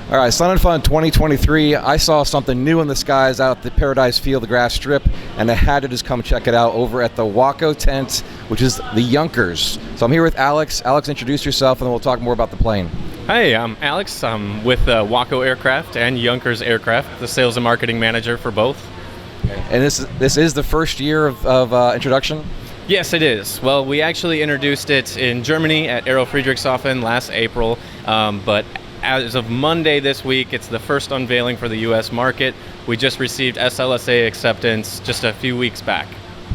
All right, Sun-N-Fun 2023. I saw something new in the skies out at the Paradise Field, the grass strip, and I had to just come check it out over at the WACO tent, which is the Junkers. So I'm here with Alex. Alex, introduce yourself, and then we'll talk more about the plane. Hey, I'm Alex. I'm with WACO Aircraft and Junkers Aircraft, the sales and marketing manager for both. And this is the first year of introduction? Yes, it is. Well, we actually introduced it in Germany at Aero Friedrichshafen last April, but as of Monday this week, it's the first unveiling for the U.S. market. We just received SLSA acceptance just a few weeks back.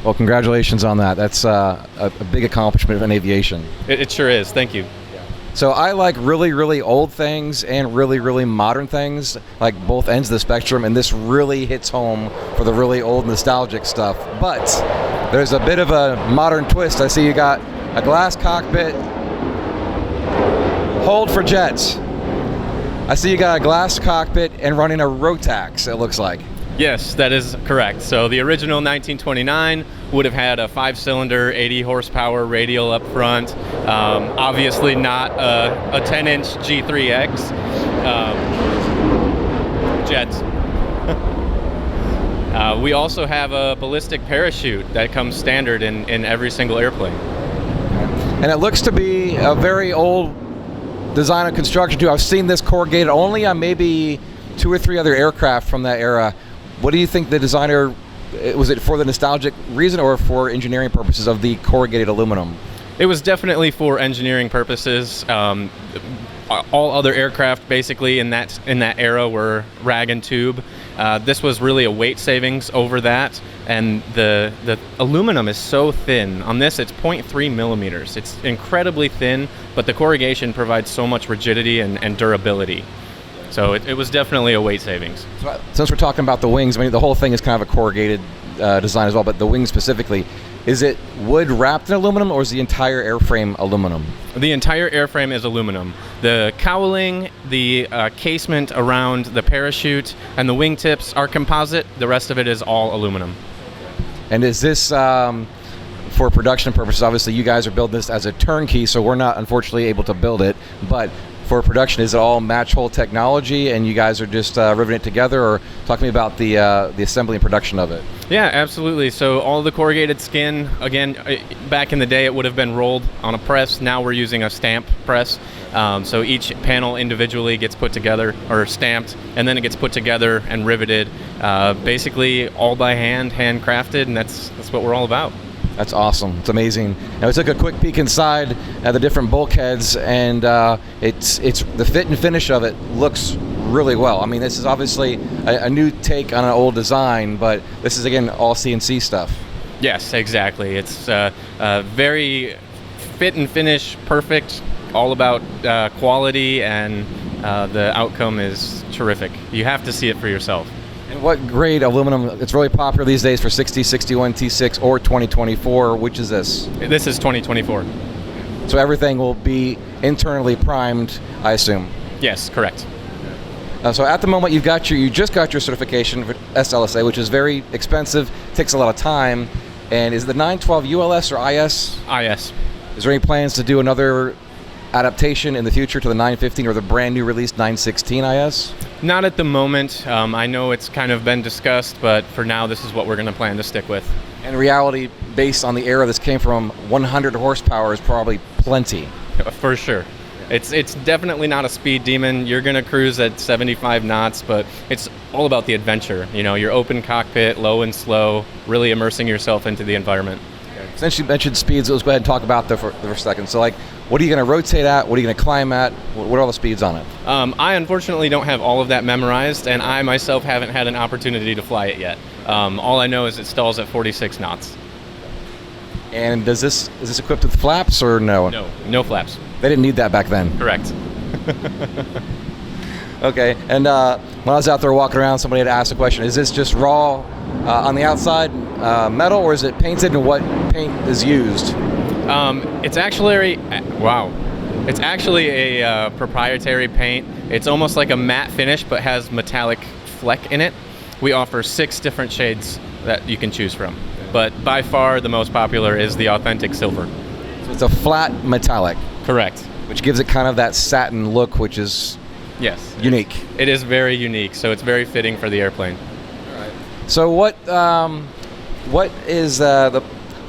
Well, congratulations on that. That's a big accomplishment in aviation. It sure is. Thank you. So I like really, really old things and really, really modern things, like both ends of the spectrum, and this really hits home for the really old nostalgic stuff. But there's a bit of a modern twist. I see you got a glass cockpit. Hold for jets. I see you got a glass cockpit and running a Rotax, it looks like. Yes, that is correct. So the original 1929 would have had a 5-cylinder, 80 horsepower radial up front. Obviously not a 10-inch G3X. Jets. We also have a ballistic parachute that comes standard in every single airplane. And it looks to be a very old design and construction too. I've seen this corrugated only on maybe 2 or 3 other aircraft from that era. What do you think the designer, was it for the nostalgic reason or for engineering purposes of the corrugated aluminum? It was definitely for engineering purposes. All other aircraft basically in that era were rag and tube. This was really a weight savings over that, and the aluminum is so thin. On this, it's 0.3 millimeters. It's incredibly thin, but the corrugation provides so much rigidity and durability. So it was definitely a weight savings. So, since we're talking about the wings, I mean, the whole thing is kind of a corrugated design as well, but the wings specifically, is it wood wrapped in aluminum or is the entire airframe aluminum? The entire airframe is aluminum. The cowling, the casement around the parachute, and the wingtips are composite. The rest of it is all aluminum. And is this, for production purposes, obviously you guys are building this as a turnkey, so we're not unfortunately able to build it, but for production, is it all match hole technology and you guys are just riveting it together, or talk to me about the assembly and production of it? Yeah, absolutely. So all the corrugated skin, again, back in the day it would have been rolled on a press. Now we're using a stamp press. So each panel individually gets put together or stamped, and then it gets put together and riveted. Basically all by hand, handcrafted, and that's what we're all about. That's awesome. It's amazing. Now we took a quick peek inside at the different bulkheads, and it's the fit and finish of it looks really well. I mean, this is obviously a new take on an old design, but this is again all CNC stuff. Yes, exactly. It's very fit and finish, perfect. All about quality, and the outcome is terrific. You have to see it for yourself. And what grade aluminum? It's really popular these days for 60, 61, T6, or 2024. Which is this? This is 2024. So everything will be internally primed, I assume? Yes, correct. So at the moment, you just got your certification for SLSA, which is very expensive, takes a lot of time. And is the 912 ULS or IS? IS. Is there any plans to do another adaptation in the future to the 915 or the brand new released 916 IS? Not at the moment. I know it's kind of been discussed, but for now this is what we're going to plan to stick with. In reality, based on the era this came from, 100 horsepower is probably plenty. For sure. It's definitely not a speed demon. You're going to cruise at 75 knots, but it's all about the adventure. You know, your open cockpit, low and slow, really immersing yourself into the environment. Since you mentioned speeds, let's go ahead and talk about that for a second. So, like, what are you going to rotate at? What are you going to climb at? What are all the speeds on it? I unfortunately don't have all of that memorized, and I myself haven't had an opportunity to fly it yet. All I know is it stalls at 46 knots. And is this equipped with flaps or no? No, no flaps. They didn't need that back then. Correct. Okay, and when I was out there walking around, somebody had asked a question, is this just raw on the outside metal, or is it painted, and what paint is used? It's actually a proprietary paint. It's almost like a matte finish, but has metallic fleck in it. We offer 6 different shades that you can choose from, but by far the most popular is the authentic silver. So it's a flat metallic. Correct. Which gives it kind of that satin look, which is Yes. Unique. It is very unique, so it's very fitting for the airplane. So what is the?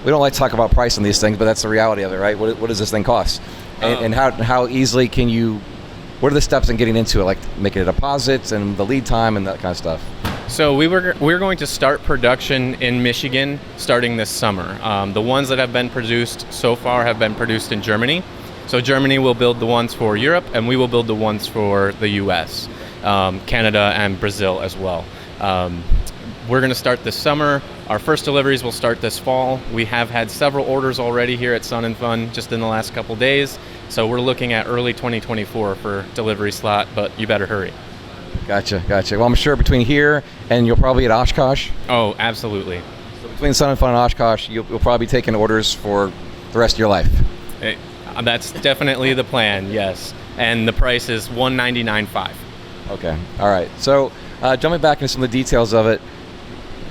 We don't like to talk about price on these things, but that's the reality of it, right? What does this thing cost, and how easily can you? What are the steps in getting into it, like making a deposit and the lead time and that kind of stuff? So we're going to start production in Michigan starting this summer. The ones that have been produced so far have been produced in Germany. So Germany will build the ones for Europe, and we will build the ones for the U.S., Canada, and Brazil as well. We're going to start this summer. Our first deliveries will start this fall. We have had several orders already here at Sun-N-Fun just in the last couple days. So we're looking at early 2024 for delivery slot, but you better hurry. Gotcha. Well, I'm sure between here and you'll probably at Oshkosh. Oh, absolutely. So between Sun-N-Fun and Oshkosh, you'll probably be taking orders for the rest of your life. That's definitely the plan, yes. And the price is $199.5. Okay. All right. So jumping back into some of the details of it,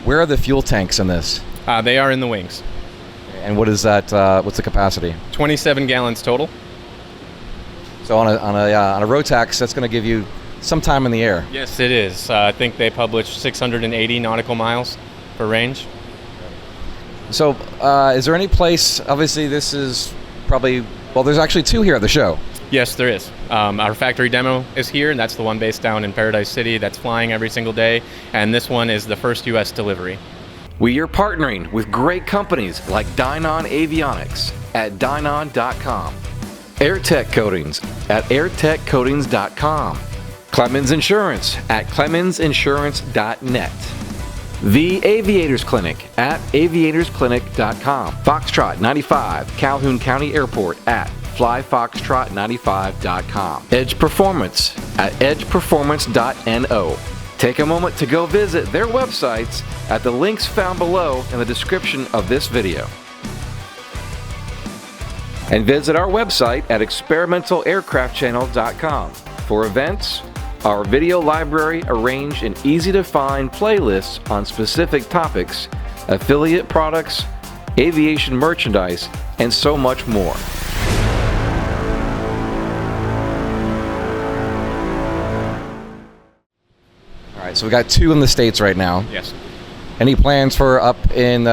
where are the fuel tanks in this? They are in the wings. And what is that? What's the capacity? 27 gallons total. So on a Rotax, that's going to give you some time in the air. Yes, it is. I think they published 680 nautical miles for range. So is there any place? Obviously, this is probably there's actually two here at the show. Yes, there is. Our factory demo is here, and that's the one based down in Paradise City that's flying every single day. And this one is the first U.S. delivery. We are partnering with great companies like Dynon Avionics at Dynon.com, Airtech Coatings at AirTechCoatings.com, Clemens Insurance at ClemensInsurance.net, The Aviators Clinic at AviatorsClinic.com, Foxtrot 95, Calhoun County Airport at FlyFoxtrot95.com, Edge Performance at EdgePerformance.no. Take a moment to go visit their websites at the links found below in the description of this video. And visit our website at ExperimentalAircraftChannel.com for events, our video library arranged in easy-to-find playlists on specific topics, affiliate products, aviation merchandise, and so much more. All right, so we got two in the States right now. Yes. Any plans for up in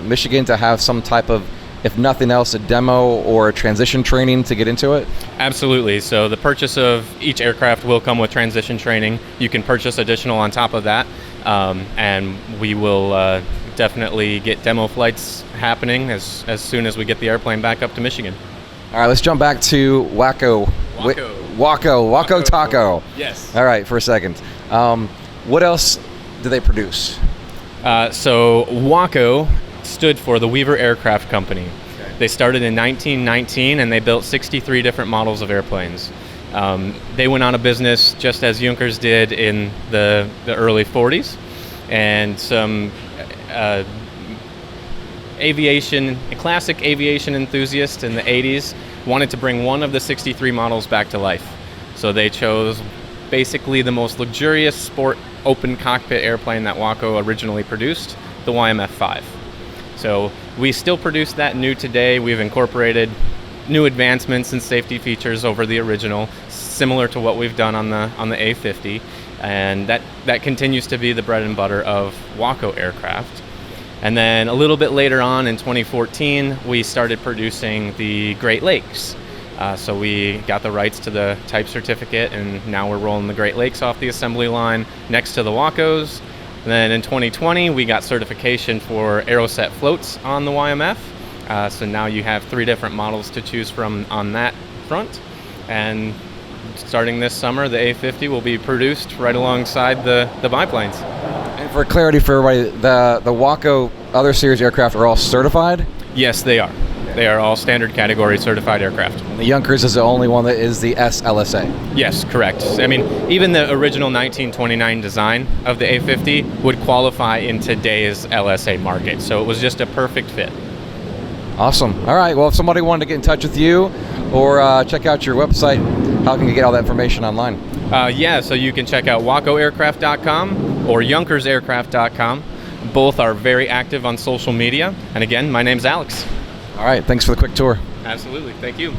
Michigan to have some type of, if nothing else, a demo or a transition training to get into it? Absolutely. So the purchase of each aircraft will come with transition training. You can purchase additional on top of that, and we will definitely get demo flights happening as soon as we get the airplane back up to Michigan. All right, let's jump back to WACO. WACO Taco. Yes. All right, for a second. What else do they produce? So WACO stood for the Weaver Aircraft Company. Okay. They started in 1919 and they built 63 different models of airplanes. They went out of business just as Junkers did in the early 40s, and some classic aviation enthusiast in the 80s wanted to bring one of the 63 models back to life. So they chose basically the most luxurious sport open cockpit airplane that WACO originally produced, the YMF-5. So we still produce that new today. We've incorporated new advancements and safety features over the original, similar to what we've done on the A50, and that continues to be the bread and butter of WACO aircraft. And then a little bit later on in 2014, we started producing the Great Lakes. So we got the rights to the type certificate, and now we're rolling the Great Lakes off the assembly line next to the WACOs. And then in 2020, we got certification for Aeroset floats on the YMF. So now you have 3 different models to choose from on that front. And starting this summer, the A50 will be produced right alongside the biplanes. And for clarity for everybody, the WACO other series aircraft are all certified? Yes, they are. They are all standard category certified aircraft. The Junkers is the only one that is the SLSA. Yes, correct. I mean, even the original 1929 design of the A50 would qualify in today's LSA market. So it was just a perfect fit. Awesome. All right. Well, if somebody wanted to get in touch with you or check out your website, how can you get all that information online? So you can check out WACOaircraft.com or JunkersAircraft.com. Both are very active on social media. And again, my name's Alex. All right. Thanks for the quick tour. Absolutely. Thank you.